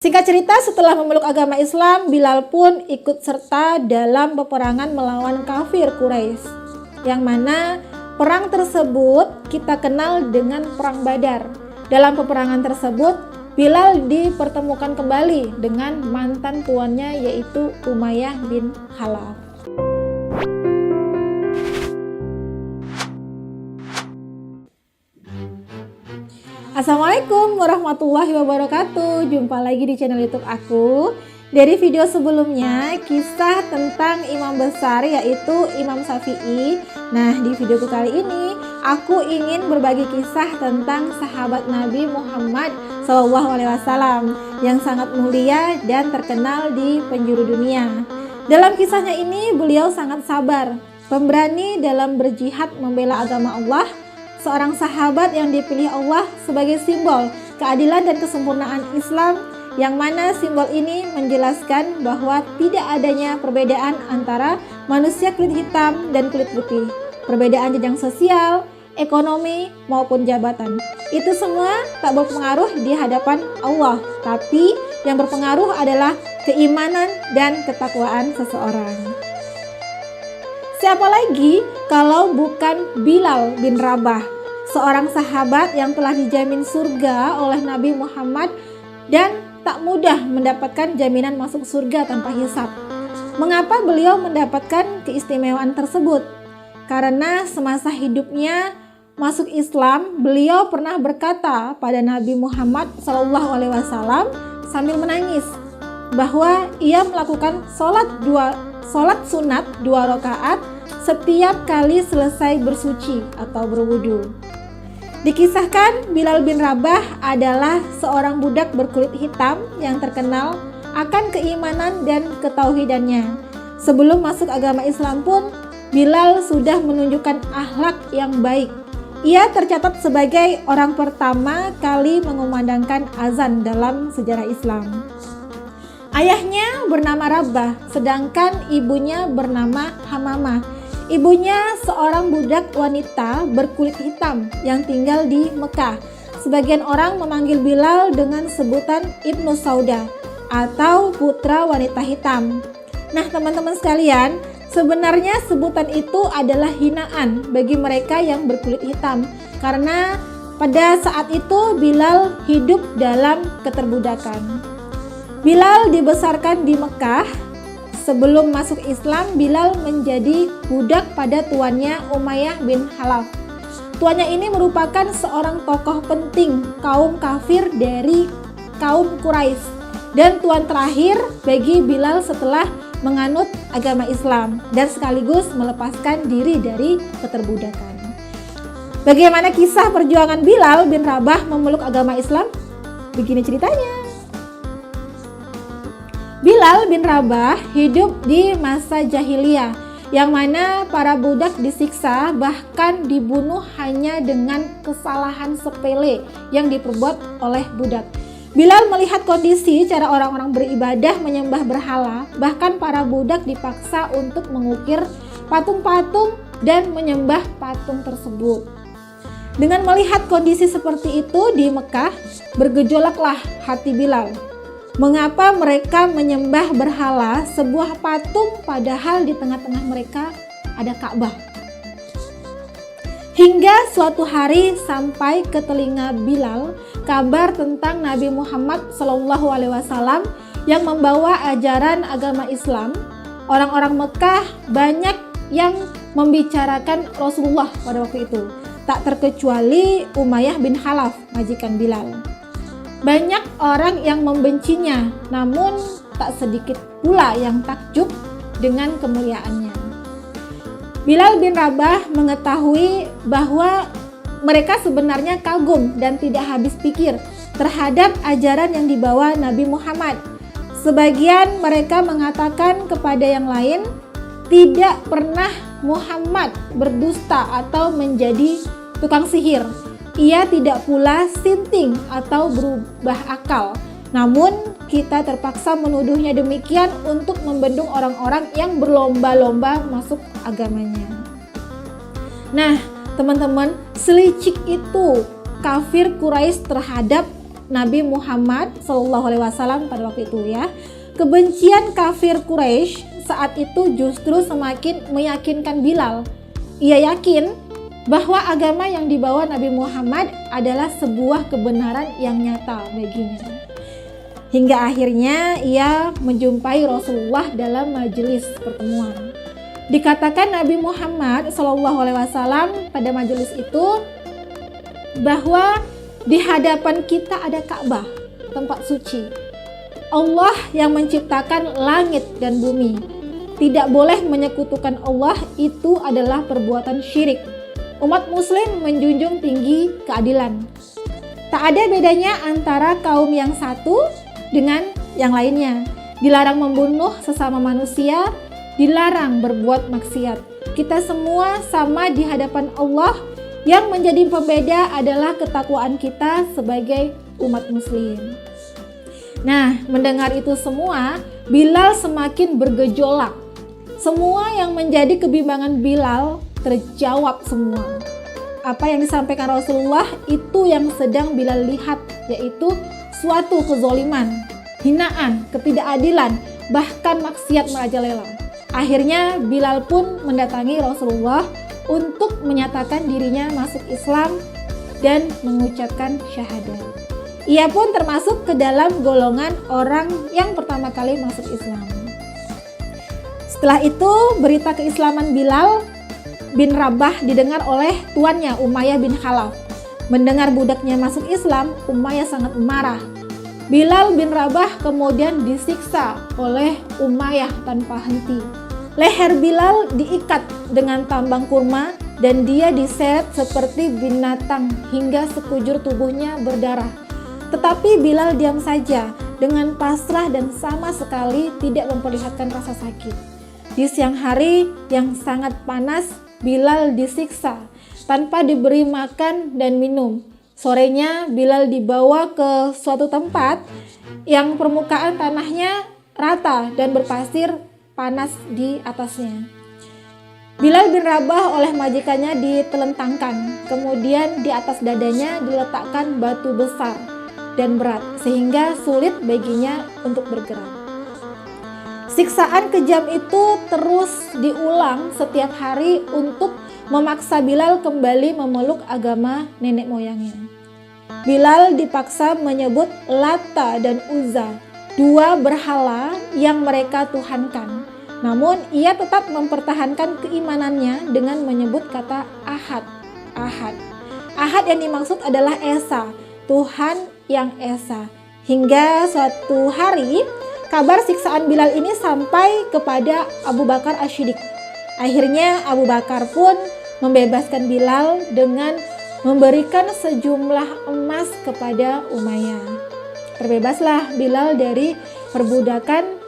Singkat cerita, setelah memeluk agama Islam, Bilal pun ikut serta dalam peperangan melawan kafir Quraisy, yang mana perang tersebut kita kenal dengan Perang Badar. Dalam peperangan tersebut, Bilal dipertemukan kembali dengan mantan tuannya, yaitu Umayyah bin Khalaf. Assalamualaikum warahmatullahi wabarakatuh. Jumpa lagi di channel YouTube aku. Dari video sebelumnya, kisah tentang imam besar yaitu Imam Syafi'i. Nah, di videoku kali ini aku ingin berbagi kisah tentang sahabat Nabi Muhammad SAW yang sangat mulia dan terkenal di penjuru dunia. Dalam kisahnya ini beliau sangat sabar, pemberani dalam berjihad membela agama Allah. Seorang sahabat yang dipilih Allah sebagai simbol keadilan dan kesempurnaan Islam, yang mana simbol ini menjelaskan bahwa tidak adanya perbedaan antara manusia kulit hitam dan kulit putih, perbedaan jenjang sosial, ekonomi maupun jabatan. Itu semua tak berpengaruh di hadapan Allah, tapi yang berpengaruh adalah keimanan dan ketakwaan seseorang. Siapa lagi kalau bukan Bilal bin Rabah, seorang sahabat yang telah dijamin surga oleh Nabi Muhammad dan tak mudah mendapatkan jaminan masuk surga tanpa hisab. Mengapa beliau mendapatkan keistimewaan tersebut? Karena semasa hidupnya masuk Islam, beliau pernah berkata pada Nabi Muhammad SAW sambil menangis bahwa ia melakukan sholat sunat 2 rakaat setiap kali selesai bersuci atau berwudu. Dikisahkan Bilal bin Rabah adalah seorang budak berkulit hitam yang terkenal akan keimanan dan ketauhidannya. Sebelum masuk agama Islam pun, Bilal sudah menunjukkan akhlak yang baik. Ia tercatat sebagai orang pertama kali mengumandangkan azan dalam sejarah Islam. Ayahnya bernama Rabah, sedangkan ibunya bernama Hamamah. Ibunya seorang budak wanita berkulit hitam yang tinggal di Mekah. Sebagian orang memanggil Bilal dengan sebutan Ibnu Sauda atau putra wanita hitam. Nah, teman-teman sekalian, sebenarnya sebutan itu adalah hinaan bagi mereka yang berkulit hitam, karena pada saat itu Bilal hidup dalam keterbudakan. Bilal dibesarkan di Mekah. Sebelum masuk Islam, Bilal menjadi budak pada tuannya Umayyah bin Khalaf. Tuannya ini merupakan seorang tokoh penting kaum kafir dari kaum Quraisy dan tuan terakhir bagi Bilal setelah menganut agama Islam dan sekaligus melepaskan diri dari keterbudakan. Bagaimana kisah perjuangan Bilal bin Rabah memeluk agama Islam? Begini ceritanya. Bilal bin Rabah hidup di masa jahiliyah, yang mana para budak disiksa bahkan dibunuh hanya dengan kesalahan sepele yang diperbuat oleh budak. Bilal melihat kondisi cara orang-orang beribadah menyembah berhala, bahkan para budak dipaksa untuk mengukir patung-patung dan menyembah patung tersebut. Dengan melihat kondisi seperti itu di Mekah, bergejolaklah hati Bilal. Mengapa mereka menyembah berhala, sebuah patung, padahal di tengah-tengah mereka ada Ka'bah? Hingga suatu hari sampai ke telinga Bilal kabar tentang Nabi Muhammad SAW yang membawa ajaran agama Islam. Orang-orang Mekah banyak yang membicarakan Rasulullah pada waktu itu, tak terkecuali Umayyah bin Khalaf, majikan Bilal. Banyak orang yang membencinya, namun tak sedikit pula yang takjub dengan kemuliaannya. Bilal bin Rabah mengetahui bahwa mereka sebenarnya kagum dan tidak habis pikir terhadap ajaran yang dibawa Nabi Muhammad. Sebagian mereka mengatakan kepada yang lain, tidak pernah Muhammad berdusta atau menjadi tukang sihir. Ia tidak pula sinting atau berubah akal. Namun kita terpaksa menuduhnya demikian untuk membendung orang-orang yang berlomba-lomba masuk agamanya. Nah, teman-teman, selicik itu kafir Quraisy terhadap Nabi Muhammad SAW pada waktu itu ya. Kebencian kafir Quraisy saat itu justru semakin meyakinkan Bilal. Ia yakin bahwa agama yang dibawa Nabi Muhammad adalah sebuah kebenaran yang nyata baginya. Hingga akhirnya ia menjumpai Rasulullah dalam majelis pertemuan. Dikatakan Nabi Muhammad SAW pada majelis itu bahwa di hadapan kita ada Ka'bah, tempat suci. Allah yang menciptakan langit dan bumi. Tidak boleh menyekutukan Allah, itu adalah perbuatan syirik. Umat muslim menjunjung tinggi keadilan. Tak ada bedanya antara kaum yang satu dengan yang lainnya. Dilarang membunuh sesama manusia, dilarang berbuat maksiat. Kita semua sama di hadapan Allah. Yang menjadi pembeda adalah ketakwaan kita sebagai umat muslim. Nah, mendengar itu semua, Bilal semakin bergejolak. Semua yang menjadi kebimbangan Bilal terjawab semua. Apa yang disampaikan Rasulullah itu yang sedang Bilal lihat, yaitu suatu kezoliman, hinaan, ketidakadilan, bahkan maksiat merajalela. Akhirnya Bilal pun mendatangi Rasulullah untuk menyatakan dirinya masuk Islam dan mengucapkan syahadat. Ia pun termasuk ke dalam golongan orang yang pertama kali masuk Islam. Setelah itu, berita keislaman Bilal bin Rabah didengar oleh tuannya Umayyah bin Khalaf. Mendengar budaknya masuk Islam, Umayyah sangat marah. Bilal bin Rabah kemudian disiksa oleh Umayyah tanpa henti. Leher Bilal diikat dengan tambang kurma dan dia diseret seperti binatang hingga sekujur tubuhnya berdarah. Tetapi Bilal diam saja dengan pasrah dan sama sekali tidak memperlihatkan rasa sakit. Di siang hari yang sangat panas, Bilal disiksa tanpa diberi makan dan minum. Sorenya Bilal dibawa ke suatu tempat yang permukaan tanahnya rata dan berpasir panas di atasnya. Bilal bin Rabah oleh majikannya ditelentangkan, kemudian di atas dadanya diletakkan batu besar dan berat sehingga sulit baginya untuk bergerak. Siksaan kejam itu terus diulang setiap hari untuk memaksa Bilal kembali memeluk agama nenek moyangnya. Bilal dipaksa menyebut Lata dan Uzza, dua berhala yang mereka tuhankan. Namun ia tetap mempertahankan keimanannya dengan menyebut kata Ahad. Ahad yang dimaksud adalah Esa, Tuhan yang Esa. Hingga suatu hari kabar siksaan Bilal ini sampai kepada Abu Bakar Asy-Siddiq. Akhirnya Abu Bakar pun membebaskan Bilal dengan memberikan sejumlah emas kepada Umayyah. Terbebaslah Bilal dari perbudakan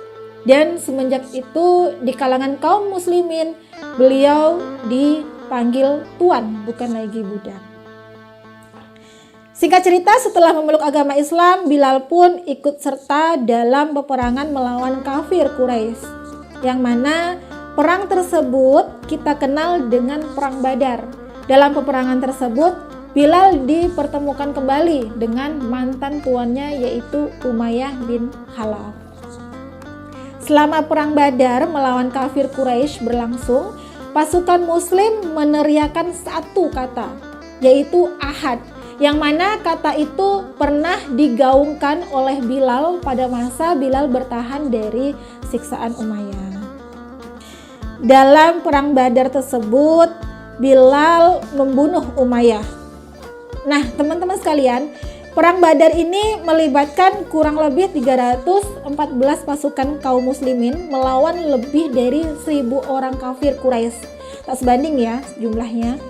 dan semenjak itu di kalangan kaum muslimin beliau dipanggil tuan, bukan lagi budak. Singkat cerita, setelah memeluk agama Islam, Bilal pun ikut serta dalam peperangan melawan kafir Quraisy, yang mana perang tersebut kita kenal dengan Perang Badar. Dalam peperangan tersebut, Bilal dipertemukan kembali dengan mantan tuannya yaitu Umayyah bin Khalaf. Selama Perang Badar melawan kafir Quraisy berlangsung, pasukan muslim meneriakan satu kata, yaitu Ahad, yang mana kata itu pernah digaungkan oleh Bilal pada masa Bilal bertahan dari siksaan Umayyah. Dalam Perang Badar tersebut, Bilal membunuh Umayyah. Nah, teman-teman sekalian, Perang Badar ini melibatkan kurang lebih 314 pasukan kaum muslimin melawan lebih dari 1.000 orang kafir Quraisy. Tak sebanding ya jumlahnya.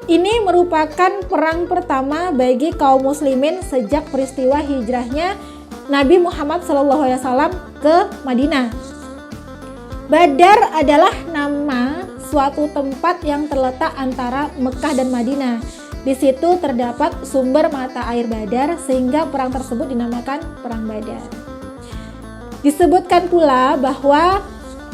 Ini merupakan perang pertama bagi kaum muslimin sejak peristiwa hijrahnya Nabi Muhammad SAW ke Madinah. Badar adalah nama suatu tempat yang terletak antara Mekah dan Madinah. Di situ terdapat sumber mata air Badar sehingga perang tersebut dinamakan Perang Badar. Disebutkan pula bahwa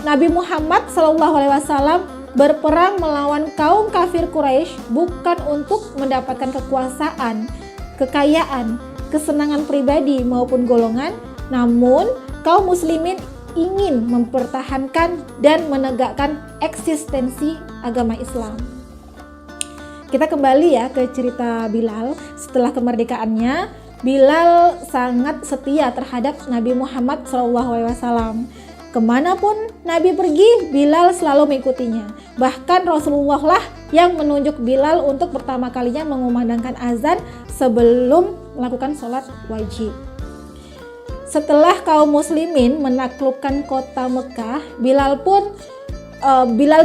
Nabi Muhammad SAW berperang melawan kaum kafir Quraisy bukan untuk mendapatkan kekuasaan, kekayaan, kesenangan pribadi maupun golongan, namun kaum muslimin ingin mempertahankan dan menegakkan eksistensi agama Islam. Kita kembali ya ke cerita Bilal. Setelah kemerdekaannya, Bilal sangat setia terhadap Nabi Muhammad SAW. Kemanapun Nabi pergi, Bilal selalu mengikutinya. Bahkan Rasulullah lah yang menunjuk Bilal untuk pertama kalinya mengumandangkan azan sebelum melakukan sholat wajib. Setelah kaum muslimin menaklukkan kota Mekah, Bilal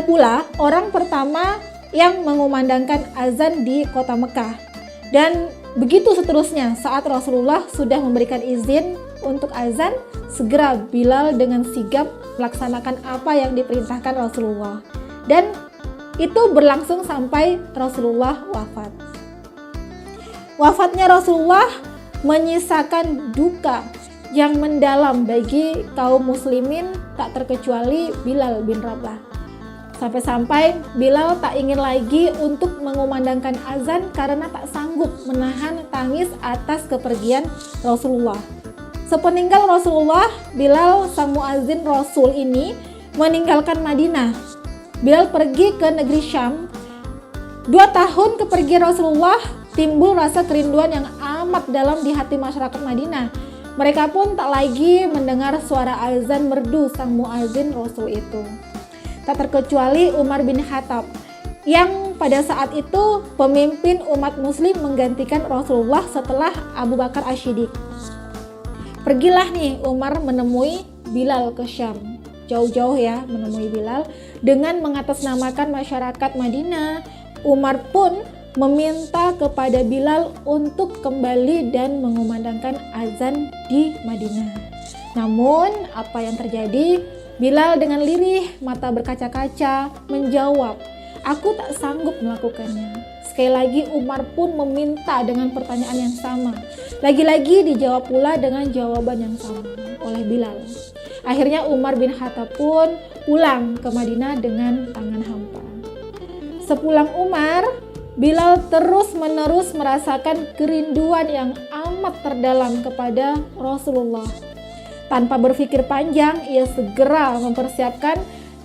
pula orang pertama yang mengumandangkan azan di kota Mekah. Dan begitu seterusnya, saat Rasulullah sudah memberikan izin untuk azan, segera Bilal dengan sigap melaksanakan apa yang diperintahkan Rasulullah. Dan itu berlangsung sampai Rasulullah wafat. Wafatnya Rasulullah menyisakan duka yang mendalam bagi kaum muslimin, tak terkecuali Bilal bin Rabah. Sampai-sampai Bilal tak ingin lagi untuk mengumandangkan azan karena tak sanggup menahan tangis atas kepergian Rasulullah. Sepeninggal Rasulullah, Bilal sang muazin Rasul ini meninggalkan Madinah. Bilal pergi ke negeri Syam. 2 tahun kepergian Rasulullah, timbul rasa kerinduan yang amat dalam di hati masyarakat Madinah. Mereka pun tak lagi mendengar suara azan merdu sang muazin Rasul itu. Tak terkecuali Umar bin Khattab yang pada saat itu pemimpin umat muslim menggantikan Rasulullah setelah Abu Bakar As-Siddiq. Pergilah nih Umar menemui Bilal ke Syam. Jauh-jauh ya menemui Bilal dengan mengatasnamakan masyarakat Madinah. Umar pun meminta kepada Bilal untuk kembali dan mengumandangkan azan di Madinah. Namun apa yang terjadi? Bilal dengan lirih, mata berkaca-kaca menjawab, "Aku tak sanggup melakukannya." Sekali lagi Umar pun meminta dengan pertanyaan yang sama. Lagi-lagi dijawab pula dengan jawaban yang sama oleh Bilal. Akhirnya Umar bin Khattab pun pulang ke Madinah dengan tangan hampa. Sepulang Umar, Bilal terus-menerus merasakan kerinduan yang amat terdalam kepada Rasulullah. Tanpa berpikir panjang, ia segera mempersiapkan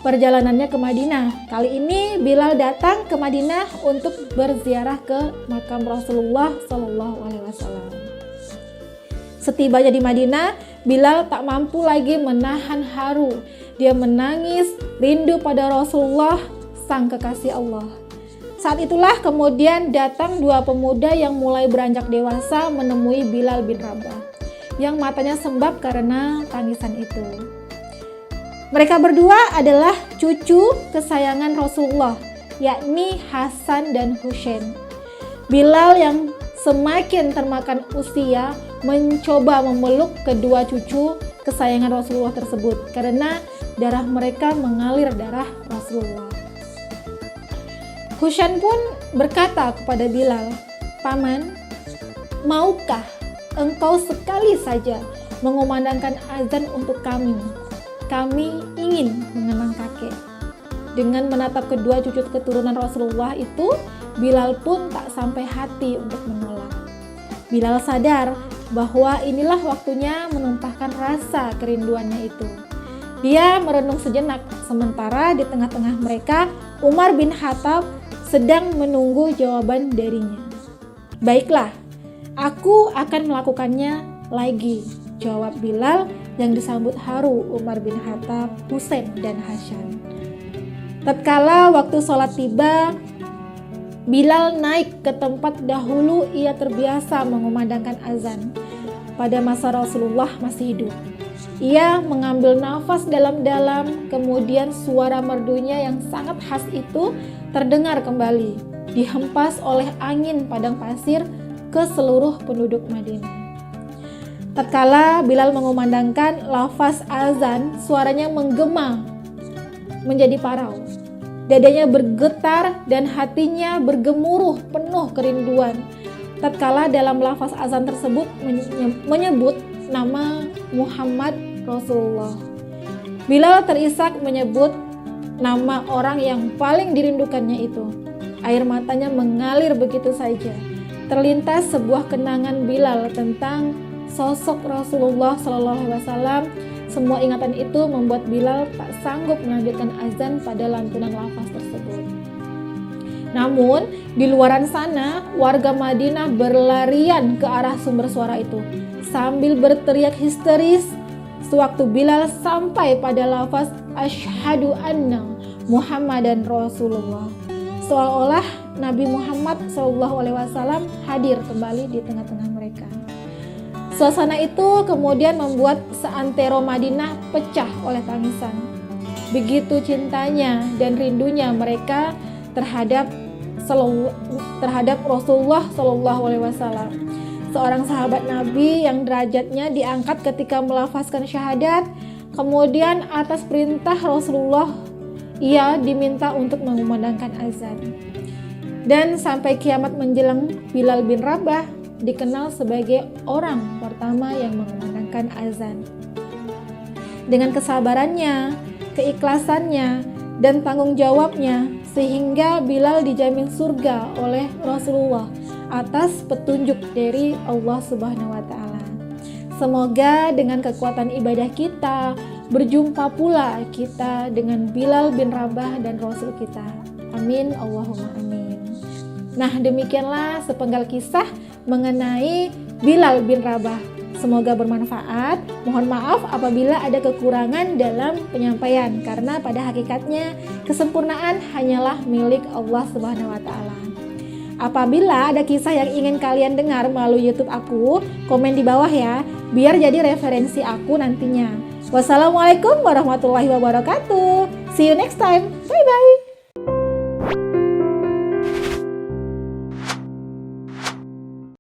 perjalanannya ke Madinah. Kali ini Bilal datang ke Madinah untuk berziarah ke makam Rasulullah SAW. Setibanya di Madinah, Bilal tak mampu lagi menahan haru. Dia menangis rindu pada Rasulullah, sang kekasih Allah. Saat itulah kemudian datang 2 pemuda yang mulai beranjak dewasa menemui Bilal bin Rabah, yang matanya sembab karena tangisan itu. Mereka berdua adalah cucu kesayangan Rasulullah, yakni Hasan dan Husain. Bilal yang semakin termakan usia mencoba memeluk kedua cucu kesayangan Rasulullah tersebut karena darah mereka mengalir darah Rasulullah. Husain pun berkata kepada Bilal, "Paman, maukah engkau sekali saja mengumandangkan azan untuk kami? Kami ingin mengenang kakek." Dengan menatap kedua cucu keturunan Rasulullah itu, Bilal pun tak sampai hati untuk menolak. Bilal sadar bahwa inilah waktunya menumpahkan rasa kerinduannya itu. Dia merenung sejenak, sementara di tengah-tengah mereka Umar bin Khattab sedang menunggu jawaban darinya. "Baiklah, aku akan melakukannya lagi," jawab Bilal yang disambut haru Umar bin Khattab, Husain dan Hasan. Tatkala waktu sholat tiba, Bilal naik ke tempat dahulu ia terbiasa mengumandangkan azan pada masa Rasulullah masih hidup. Ia mengambil nafas dalam-dalam, kemudian suara merdunya yang sangat khas itu terdengar kembali, dihempas oleh angin padang pasir ke seluruh penduduk Madinah. Tatkala Bilal mengumandangkan lafaz azan, suaranya menggema menjadi parau. Dadanya bergetar dan hatinya bergemuruh penuh kerinduan. Tatkala dalam lafaz azan tersebut menyebut nama Muhammad Rasulullah. Bilal terisak menyebut nama orang yang paling dirindukannya itu. Air matanya mengalir begitu saja. terlintas sebuah kenangan Bilal tentang sosok Rasulullah SAW. Semua ingatan itu membuat Bilal tak sanggup melanjutkan azan pada lantunan lafaz tersebut. Namun, di luaran sana, warga Madinah berlarian ke arah sumber suara itu sambil berteriak histeris sewaktu Bilal sampai pada lafaz asyhadu anna Muhammadan Rasulullah. Seolah-olah Nabi Muhammad SAW hadir kembali di tengah-tengah mereka. Suasana itu kemudian membuat seantero Madinah pecah oleh tangisan. Begitu cintanya dan rindunya mereka terhadap Rasulullah SAW. Seorang sahabat Nabi yang derajatnya diangkat ketika melafazkan syahadat. Kemudian atas perintah Rasulullah, ia diminta untuk mengumandangkan azan. Dan sampai kiamat menjelang, Bilal bin Rabah dikenal sebagai orang pertama yang mengumandangkan azan. Dengan kesabarannya, keikhlasannya, dan tanggung jawabnya, sehingga Bilal dijamin surga oleh Rasulullah atas petunjuk dari Allah Subhanahu wa Ta'ala. Semoga dengan kekuatan ibadah kita berjumpa pula kita dengan Bilal bin Rabah dan Rasul kita. Amin, Allahumma amin. Nah, demikianlah sepenggal kisah mengenai Bilal bin Rabah. Semoga bermanfaat. Mohon maaf apabila ada kekurangan dalam penyampaian, karena pada hakikatnya kesempurnaan hanyalah milik Allah Subhanahu wa Ta'ala. Apabila ada kisah yang ingin kalian dengar melalui YouTube aku, komen di bawah ya, biar jadi referensi aku nantinya. Wassalamualaikum warahmatullahi wabarakatuh. See you next time. Bye bye.